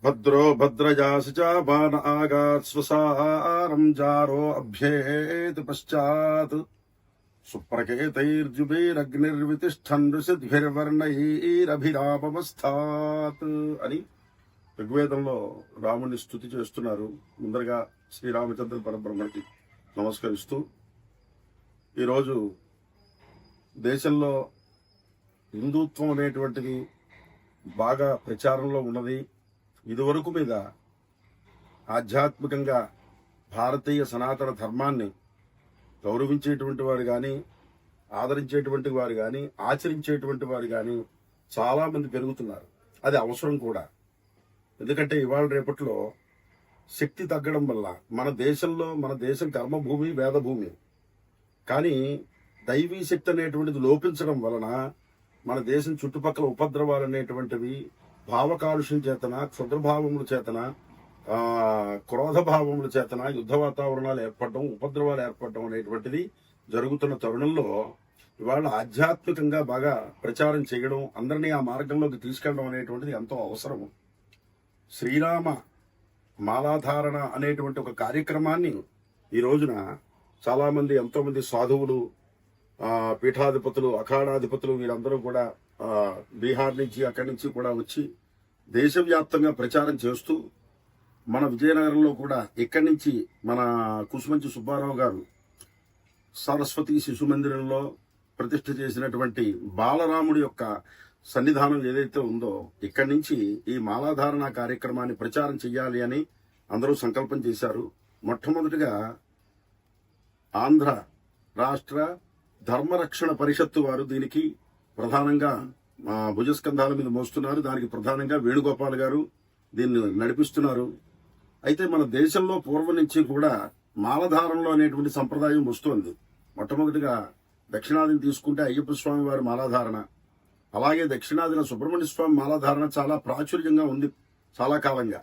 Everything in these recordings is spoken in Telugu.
భద్రో భద్రయాసి చ బాణ ఆగాత్ స్వసారం జారో అభ్యేతి పశ్చాత్ సుప్రకేతైర్జుబైరగ్నిర్వితిష్టన్ ఋషిద్భిర్వర్ణైరభిరామవస్థాత్ అని ఋగ్వేదంలో రాముని స్తుతి చేస్తున్నారు. ముందరగా శ్రీరామచంద్ర పరబ్రహ్మకి నమస్కరిస్తూ ఈరోజు దేశంలో హిందుత్వం అనేటువంటిది బాగా ప్రచారంలో ఉన్నది. ఇదివరకు మీద ఆధ్యాత్మికంగా భారతీయ సనాతన ధర్మాన్ని గౌరవించేటువంటి వారు కానీ, ఆదరించేటువంటి వారు కానీ, ఆచరించేటువంటి వారు కానీ చాలామంది పెరుగుతున్నారు. అది అవసరం కూడా. ఎందుకంటే ఇవాళ రేపట్లో శక్తి తగ్గడం వల్ల మన దేశం కర్మభూమి, వేదభూమి. కానీ దైవీ శక్తి అనేటువంటిది లోపించడం వలన మన దేశం చుట్టుపక్కల ఉపద్రవాలు అనేటువంటివి భావ కాలుష్యం చేతన, క్షుద్రభావముల చేతన, క్రోధభావముల చేతన యుద్ధ వాతావరణాలు ఏర్పడడం, ఉపద్రవాలు ఏర్పడడం అనేటువంటిది జరుగుతున్న తరుణంలో ఇవాళ ఆధ్యాత్మికంగా బాగా ప్రచారం చేయడం, అందరినీ ఆ మార్గంలోకి తీసుకెళ్లడం అనేటువంటిది ఎంతో అవసరము. శ్రీరామ మాలాధారణ అనేటువంటి ఒక కార్యక్రమాన్ని ఈ రోజున చాలా మంది, ఎంతో మంది సాధువులు, పీఠాధిపతులు, అఖాడాధిపతులు వీరందరూ కూడా బీహార్ నుంచి అక్కడి నుంచి కూడా వచ్చి దేశవ్యాప్తంగా ప్రచారం చేస్తూ, మన విజయనగరంలో కూడా ఇక్కడి నుంచి మన కుసుమంచి సుబ్బారావు గారు సరస్వతి శిశు మందిరంలో ప్రతిష్ఠ చేసినటువంటి బాలరాముడి యొక్క సన్నిధానం ఏదైతే ఉందో ఇక్కడి నుంచి ఈ మాలాధారణ కార్యక్రమాన్ని ప్రచారం చేయాలి అని అందరూ సంకల్పం చేశారు. మొట్టమొదటిగా ఆంధ్ర రాష్ట్ర ధర్మరక్షణ పరిషత్తు వారు దీనికి ప్రధానంగా భుజస్కంధాల మీద మోస్తున్నారు. దానికి ప్రధానంగా వేణుగోపాల్ గారు దీన్ని నడిపిస్తున్నారు. అయితే మన దేశంలో పూర్వం నుంచి కూడా మాలధారణలో అనేటువంటి సంప్రదాయం వస్తుంది. మొట్టమొదటిగా దక్షిణాదిని తీసుకుంటే అయ్యప్ప స్వామి వారి మాలాధారణ, అలాగే దక్షిణాదిన సుబ్రహ్మణ్య స్వామి మాలాధారణ చాలా ప్రాచుర్యంగా ఉంది చాలా కాలంగా.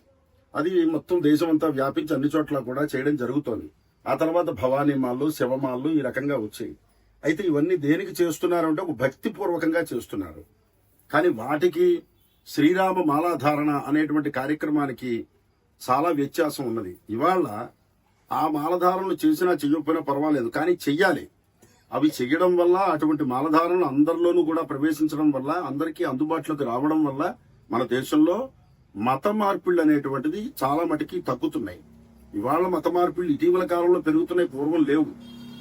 అది మొత్తం దేశం అంతా వ్యాపించి అన్ని చోట్ల కూడా చేయడం జరుగుతోంది. ఆ తర్వాత భవానీ మాళ్ళు, శివమాళ్ళు ఈ రకంగా వచ్చాయి. అయితే ఇవన్నీ దేనికి చేస్తున్నారంటే ఒక భక్తిపూర్వకంగా చేస్తున్నారు. కానీ వాటికి శ్రీరామ మాలాధారణ అనేటువంటి కార్యక్రమానికి చాలా వ్యత్యాసం ఉన్నది. ఇవాళ ఆ మాలధారణలు చేసినా చెయ్యకపోయినా పర్వాలేదు, కానీ చెయ్యాలి. అవి చెయ్యడం వల్ల, అటువంటి మాలధారణలు అందరిలోనూ కూడా ప్రవేశించడం వల్ల, అందరికీ అందుబాటులోకి రావడం వల్ల మన దేశంలో మత మార్పిళ్లు అనేటువంటిది చాలా మటుకి తగ్గుతున్నాయి. ఇవాళ మత మార్పిళ్లు ఇటీవల కాలంలో పెరుగుతున్నాయి, పూర్వం లేవు.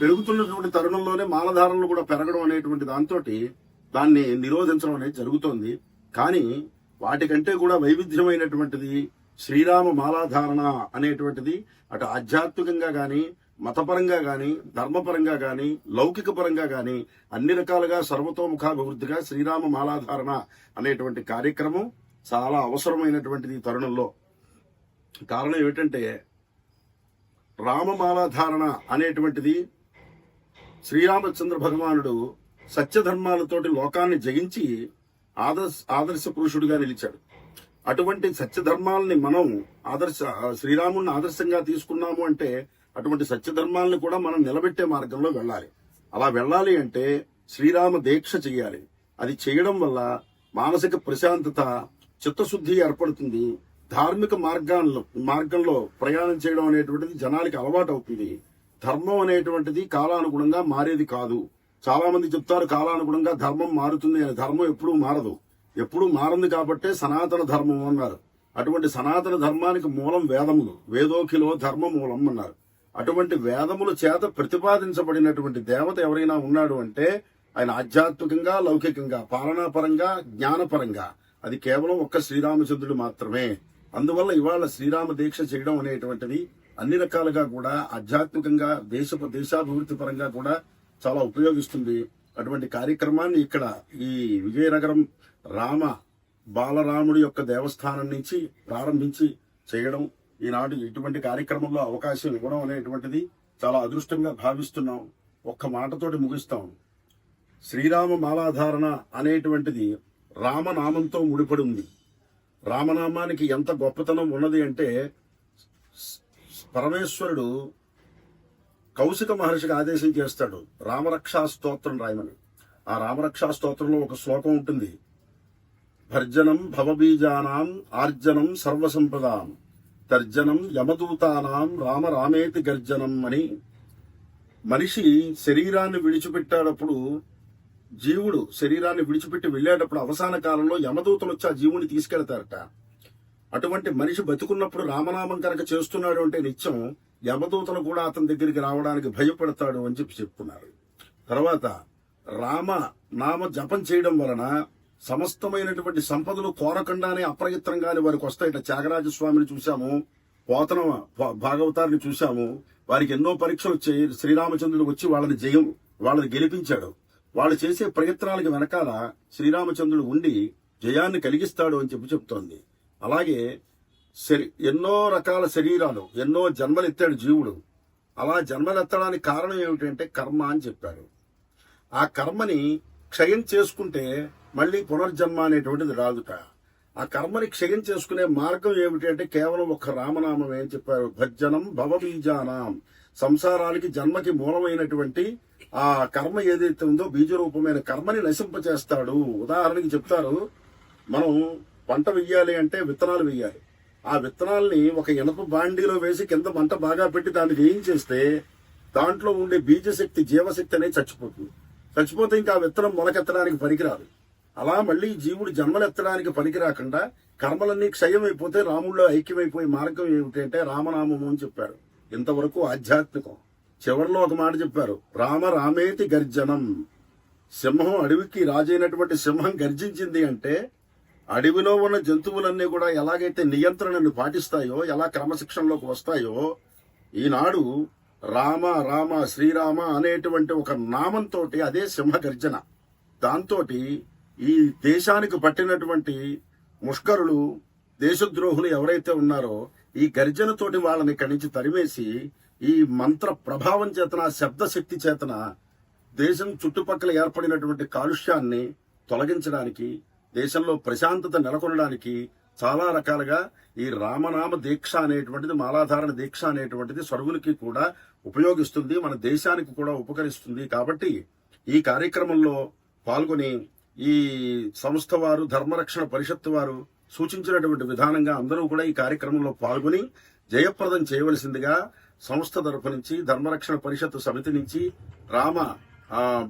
పెరుగుతున్నటువంటి తరుణంలోనే మాలధారణలు కూడా పెరగడం అనేటువంటి దాంతో దాన్ని నిరోధించడం అనేది జరుగుతోంది. కానీ వాటికంటే కూడా వైవిధ్యమైనటువంటిది శ్రీరామ మాలాధారణ అనేటువంటిది అటు ఆధ్యాత్మికంగా గాని, మతపరంగా గాని, ధర్మపరంగా గాని, లౌకిక పరంగా గాని అన్ని రకాలుగా సర్వతోముఖాభివృద్ధిగా శ్రీరామ మాలాధారణ అనేటువంటి కార్యక్రమం చాలా అవసరమైనటువంటిది ఈ తరుణంలో. కారణం ఏమిటంటే రామమాలాధారణ అనేటువంటిది శ్రీరామచంద్ర భగవానుడు సత్యధర్మాలతోటి లోకాన్ని జయించి ఆదర్శ పురుషుడిగా నిలిచాడు. అటువంటి సత్యధర్మాలని మనం శ్రీరాముడిని ఆదర్శంగా తీసుకున్నాము అంటే అటువంటి సత్యధర్మాలను కూడా మనం నిలబెట్టే మార్గంలో వెళ్ళాలి. అలా వెళ్ళాలి అంటే శ్రీరామ దీక్ష చెయ్యాలి. అది చేయడం వల్ల మానసిక ప్రశాంతత, చిత్తశుద్ధి ఏర్పడుతుంది. ధార్మిక మార్గంలో ప్రయాణం చేయడం అనేటువంటిది జనాలకి అలవాటు అవుతుంది. ధర్మం అనేటువంటిది కాలానుగుణంగా మారేది కాదు. చాలా మంది చెప్తారు కాలానుగుణంగా ధర్మం మారుతుంది అని. ధర్మం ఎప్పుడూ మారదు, ఎప్పుడూ మారింది కాబట్టే సనాతన ధర్మం అన్నారు. అటువంటి సనాతన ధర్మానికి మూలం వేదములు. వేదోఖిలో ధర్మ మూలం అన్నారు. అటువంటి వేదముల చేత ప్రతిపాదించబడినటువంటి దేవత ఎవరైనా ఉన్నాడు అంటే ఆయన ఆధ్యాత్మికంగా, లౌకికంగా, పాలనాపరంగా, జ్ఞానపరంగా అది కేవలం ఒక్క శ్రీరామచంద్రుడు మాత్రమే. అందువల్ల ఇవాళ శ్రీరామ దీక్ష చేయడం అనేటువంటిది అన్ని రకాలుగా కూడా ఆధ్యాత్మికంగా, దేశాభివృద్ధి పరంగా కూడా చాలా ఉపయోగిస్తుంది. అటువంటి కార్యక్రమాన్ని ఇక్కడ ఈ విజయనగరం బాలరాముడి యొక్క దేవస్థానం నుంచి ప్రారంభించి చేయడం, ఈనాడు ఇటువంటి కార్యక్రమంలో అవకాశం ఇవ్వడం అనేటువంటిది చాలా అదృష్టంగా భావిస్తున్నాం. ఒక్క మాటతోటి ముగిస్తాం. శ్రీరామ మాలాధారణ అనేటువంటిది రామనామంతో ముడిపడి ఉంది. రామనామానికి ఎంత గొప్పతనం ఉన్నది అంటే పరమేశ్వరుడు కౌశిక మహర్షికి ఆదేశం చేస్తాడు రామరక్షా స్తోత్రం రాయమని. ఆ రామరక్షా స్తోత్రంలో ఒక శ్లోకం ఉంటుంది. భర్జనం భవబీజానాం ఆర్జనం సర్వసంపదాం తర్జనం యమదూతానాం రామ రామేతి గర్జనం అని మనిషి శరీరాన్ని విడిచిపెట్టేటప్పుడు జీవుడు శరీరాన్ని విడిచిపెట్టి వెళ్లేటప్పుడు అవసాన కాలంలో యమదూతలు వచ్చి ఆ జీవుని తీసుకెళ్తారట. అటువంటి మనిషి బతుకున్నప్పుడు రామనామం కనుక చేస్తున్నాడు అంటే నిత్యం యమదూతలు కూడా అతని దగ్గరికి రావడానికి భయపడతాడు అని చెప్తున్నారు. తర్వాత రామ నామ జపం చేయడం వలన సమస్తమైనటువంటి సంపదలు కోరకుండానే అప్రయత్నంగానే వారికి వస్తాయట. త్యాగరాజస్వామిని చూశాము, పోతన భాగవతారిని చూశాము. వారికి ఎన్నో పరీక్షలు వచ్చాయి. శ్రీరామచంద్రుడు వచ్చి వాళ్ళని గెలిపించాడు. వాళ్ళు చేసే ప్రయత్నాలకు వెనకాల శ్రీరామచంద్రుడు ఉండి జయాన్ని కలిగిస్తాడు అని చెప్తోంది. అలాగే ఎన్నో రకాల శరీరాలు, ఎన్నో జన్మలు ఎత్తాడు జీవుడు. అలా జన్మలెత్తడానికి కారణం ఏమిటంటే కర్మ అని చెప్పారు. ఆ కర్మని క్షయం చేసుకుంటే మళ్ళీ పునర్జన్మ అనేటువంటిది రాదుట. ఆ కర్మని క్షయం చేసుకునే మార్గం ఏమిటంటే కేవలం ఒక్క రామనామం ఏం చెప్పారు. భజ్జనం భవబీజానాం, సంసారానికి జన్మకి మూలమైనటువంటి ఆ కర్మ ఏదైతే ఉందో బీజరూపమైన కర్మని నశింపచేస్తాడు. ఉదాహరణకి చెప్తారు, మనం పంట వెయ్యాలి అంటే విత్తనాలు వెయ్యాలి. ఆ విత్తనాల్ని ఒక ఇనప బాండీలో వేసి కింద మంట బాగా పెట్టి దాన్ని వేయించేస్తే దాంట్లో ఉండే బీజశక్తి, జీవశక్తి అనేది చచ్చిపోతే ఇంకా ఆ విత్తనం మొలకెత్తడానికి పనికిరాదు. అలా మళ్ళీ జీవుడు జన్మలెత్తడానికి పనికి రాకుండా కర్మలన్నీ క్షయమైపోతే రాముల్లో ఐక్యమైపోయే మార్గం ఏమిటంటే రామనామము అని చెప్పారు. ఇంతవరకు ఆధ్యాత్మికం. చివరిలో ఒక మాట చెప్పారు, రామ రామేతి గర్జనం. సింహం, అడవికి రాజైనటువంటి సింహం గర్జించింది అంటే అడవిలో ఉన్న జంతువులన్నీ కూడా ఎలాగైతే నియంత్రణను పాటిస్తాయో, ఎలా క్రమశిక్షణలోకి వస్తాయో, ఈనాడు రామ రామ శ్రీరామ అనేటువంటి ఒక నామంతో అదే సింహ గర్జన. దాంతో ఈ దేశానికి పట్టినటువంటి ముష్కరులు, దేశద్రోహులు ఎవరైతే ఉన్నారో ఈ గర్జనతోటి వాళ్ళని ఇక్కడి నుంచి తరిమేసి ఈ మంత్ర ప్రభావం చేతన, శబ్దశక్తి చేతన దేశం చుట్టుపక్కల ఏర్పడినటువంటి కాలుష్యాన్ని తొలగించడానికి, దేశంలో ప్రశాంతత నెలకొనడానికి చాలా రకాలుగా ఈ రామనామ దీక్ష అనేటువంటిది, మాలాధారణ దీక్ష అనేటువంటిది సర్వులకి కూడా ఉపయోగిస్తుంది, మన దేశానికి కూడా ఉపకరిస్తుంది. కాబట్టి ఈ కార్యక్రమంలో పాల్గొని ఈ సంస్థ వారు, ధర్మరక్షణ పరిషత్తు వారు సూచించినటువంటి విధానంగా అందరూ కూడా ఈ కార్యక్రమంలో పాల్గొని జయప్రదం చేయవలసిందిగా సంస్థ తరపు నుంచి, ధర్మరక్షణ పరిషత్తు సమితి నుంచి,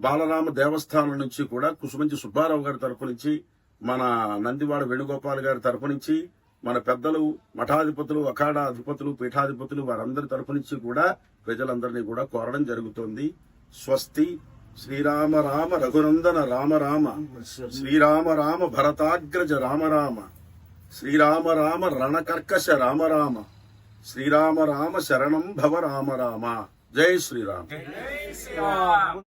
బాలరామ దేవస్థానం నుంచి కూడా కుసుమంచి సుబ్బారావు గారి తరపు నుంచి, మన నందివాడ వేణుగోపాల్ గారి తరపు నుంచి, మన పెద్దలు, మఠాధిపతులు, అఖాడా అధిపతులు, పీఠాధిపతులు వారందరి తరపు నుంచి కూడా ప్రజలందరినీ కూడా కోరడం జరుగుతోంది. స్వస్తి. శ్రీరామ రామ రఘునందన రామ రామ, శ్రీరామ రామ భరతాగ్రజ రామ రామ, శ్రీరామ రామ రణకర్కశ రామ రామ, శ్రీరామ రామ శరణం భవ రామ రామ. జై శ్రీరామ్.